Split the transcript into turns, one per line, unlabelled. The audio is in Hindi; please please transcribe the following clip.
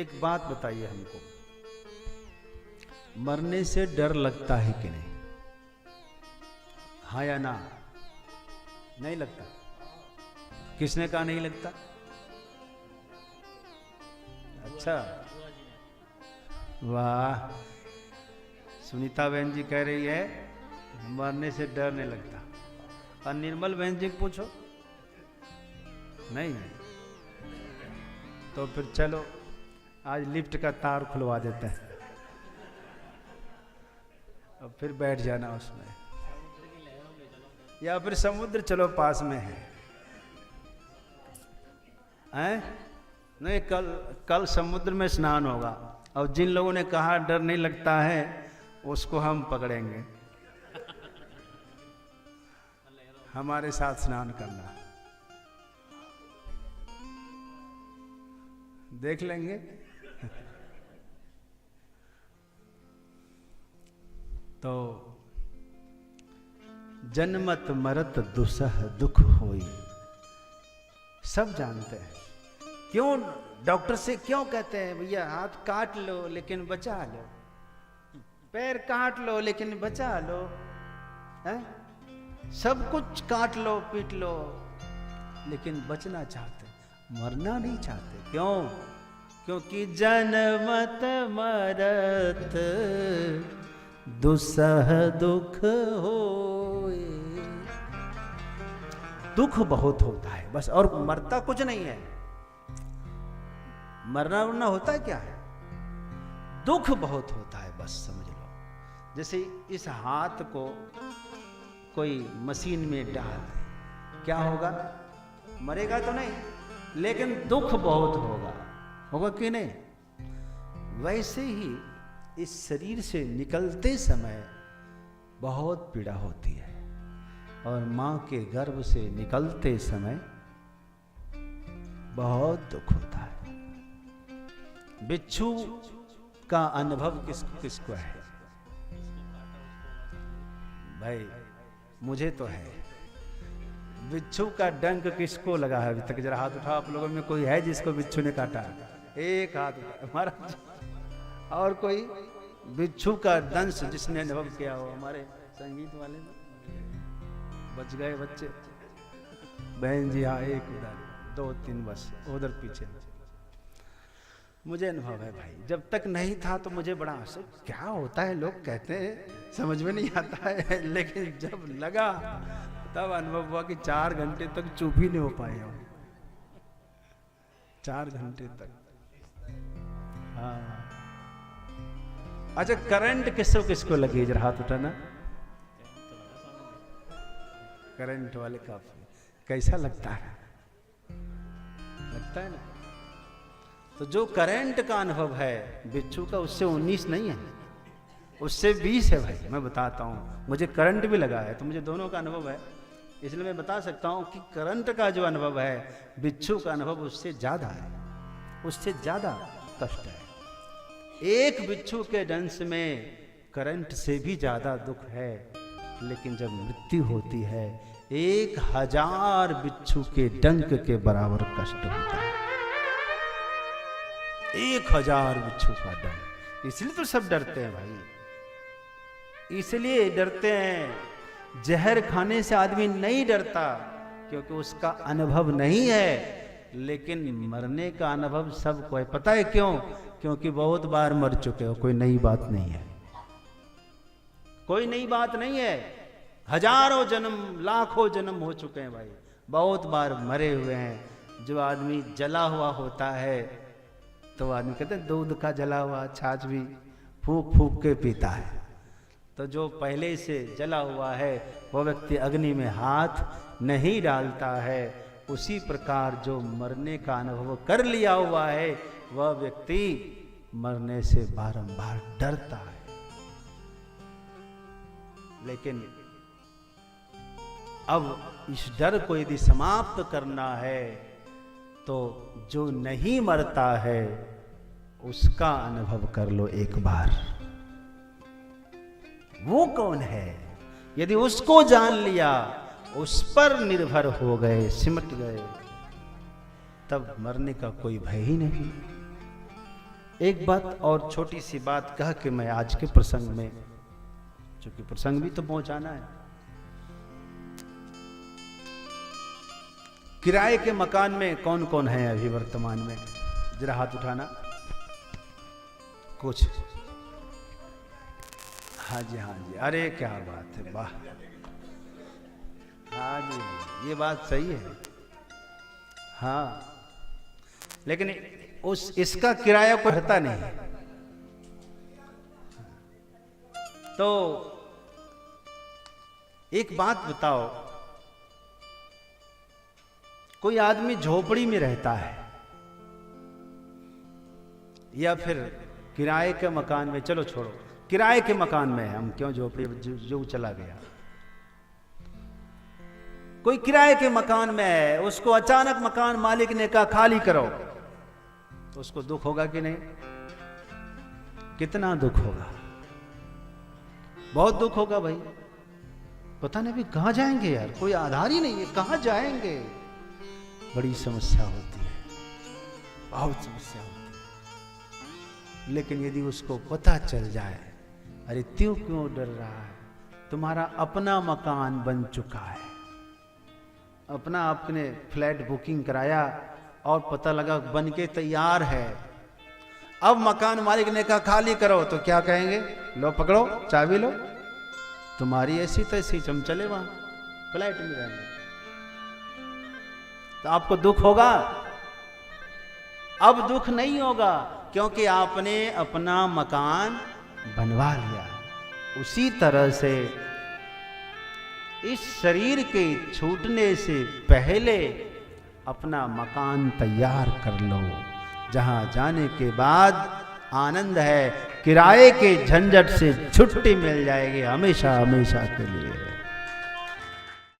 एक बात बताइए हमको, मरने से डर लगता है कि नहीं? हाँ या ना? नहीं लगता। किसने कहा नहीं लगता? अच्छा, वाह। सुनीता बहन जी कह रही है मरने से डर नहीं लगता। और निर्मल बहन जी को पूछो, नहीं। तो फिर चलो आज लिफ्ट का तार खुलवा देते हैं और फिर बैठ जाना उसमें, या फिर समुद्र चलो पास में है। हैं? नहीं, कल समुद्र में स्नान होगा और जिन लोगों ने कहा डर नहीं लगता है उसको हम पकड़ेंगे, हमारे साथ स्नान करना, देख लेंगे। तो जन्मत मरत दुसह दुख होई, सब जानते हैं। क्यों डॉक्टर से क्यों कहते हैं भैया हाथ काट लो लेकिन बचा लो, पैर काट लो लेकिन बचा लो, है? सब कुछ काट लो पीट लो लेकिन बचना चाहते, मरना नहीं चाहते। क्यों? क्योंकि जन्मत मरत दुसह दुख होए, दुख बहुत होता है बस, और मरता कुछ नहीं है। मरना वरना होता क्या है? दुख बहुत होता है बस, समझ लो। जैसे इस हाथ को कोई मशीन में डाल दे, क्या होगा? मरेगा तो नहीं, लेकिन दुख बहुत होगा, होगा कि नहीं? वैसे ही इस शरीर से निकलते समय बहुत पीड़ा होती है, और मां के गर्भ से निकलते समय बहुत दुख होता है। बिच्छू का अनुभव किसको है भाई? मुझे तो है। बिच्छू का डंक किसको लगा है अभी तक? जरा हाथ उठाओ आप लोगों में, कोई है जिसको बिच्छू ने काटा? एक हाथ महाराज। और कोई बिच्छू का दंश जिसने अनुभव किया हो? हमारे संगीत वाले में बच गए बच्चे। बहन जी हाँ, एक उधर, दो तीन बस उधर पीछे। मुझे अनुभव है भाई, जब तक नहीं था तो मुझे बड़ा क्या होता है लोग कहते हैं समझ में नहीं आता है, लेकिन जब लगा तब अनुभव हुआ कि 4 घंटे तक चुप ही नहीं हो पाए हम, 4 घंटे तक। हाँ अच्छा, करंट किसको लगी? जरा हाथ उठाना। करंट वाले काफी। कैसा लगता है? लगता है ना? तो जो करंट का अनुभव है बिच्छू का, उससे 19 नहीं है, उससे 20 है भाई। मैं बताता हूँ, मुझे करंट भी लगा है तो मुझे दोनों का अनुभव है, इसलिए मैं बता सकता हूँ कि करंट का जो अनुभव है बिच्छू का अनुभव उससे ज्यादा है, उससे ज्यादा कष्ट है। एक बिच्छू के दंश में करंट से भी ज्यादा दुख है, लेकिन जब मृत्यु होती है 1000 बिच्छू के डंक के बराबर कष्ट होता है। 1000 बिच्छू का डंक। इसलिए तो सब डरते हैं भाई, इसलिए डरते हैं। जहर खाने से आदमी नहीं डरता क्योंकि उसका अनुभव नहीं है, लेकिन मरने का अनुभव सबको है। पता है क्यों? क्योंकि बहुत बार मर चुके हो, कोई नई बात नहीं है, कोई नई बात नहीं है। हजारों जन्म लाखों जन्म हो चुके हैं भाई, बहुत बार मरे हुए हैं। जो आदमी जला हुआ होता है तो आदमी कहते हैं दूध का जला हुआ छाछ भी फूक फूक के पीता है। तो जो पहले से जला हुआ है वो व्यक्ति अग्नि में हाथ नहीं डालता है। उसी प्रकार जो मरने का अनुभव कर लिया हुआ है वह व्यक्ति मरने से बारंबार डरता है। लेकिन अब इस डर को यदि समाप्त करना है तो जो नहीं मरता है उसका अनुभव कर लो एक बार। वो कौन है? यदि उसको जान लिया, उस पर निर्भर हो गए, सिमट गए, तब मरने का कोई भय ही नहीं। एक बात और छोटी सी बात कह के मैं आज के प्रसंग में, क्योंकि प्रसंग भी तो पहुंचाना है। किराए के मकान में कौन कौन है अभी वर्तमान में? जरा हाथ उठाना। कुछ? हाँ जी, हाँ जी, अरे क्या बात है, वाह, हाँ जी, ये बात सही है। हाँ, लेकिन इसका किराया कोई भरता नहीं। तो एक बात बताओ, कोई आदमी झोपड़ी में रहता है या फिर किराए के मकान में, चलो छोड़ो, किराए के मकान में है, हम क्यों झोपड़ी, जो चला गया। कोई किराए के मकान में है, उसको अचानक मकान मालिक ने कहा खाली करो, तो उसको दुख होगा कि नहीं? कितना दुख होगा, बहुत दुख होगा भाई। पता नहीं अभी कहां जाएंगे यार, कोई आधार ही नहीं है, कहां जाएंगे। बड़ी समस्या होती है, बहुत समस्या होती है। लेकिन यदि उसको पता चल जाए, अरे त्यों क्यों डर रहा है, तुम्हारा अपना मकान बन चुका है, अपना आपने फ्लैट बुकिंग कराया और पता लगा बन के तैयार है, अब मकान मालिक ने कहा खाली करो, तो क्या कहेंगे? लो पकड़ो चाबी लो, तुम्हारी ऐसी तैसी, हम चले वहां फ्लैट में रहेंगे। तो आपको दुख होगा? अब दुख नहीं होगा, क्योंकि आपने अपना मकान बनवा लिया। उसी तरह से इस शरीर के छूटने से पहले अपना मकान तैयार कर लो, जहां जाने के बाद आनंद है, किराए के झंझट से छुट्टी मिल जाएगी हमेशा हमेशा के लिए।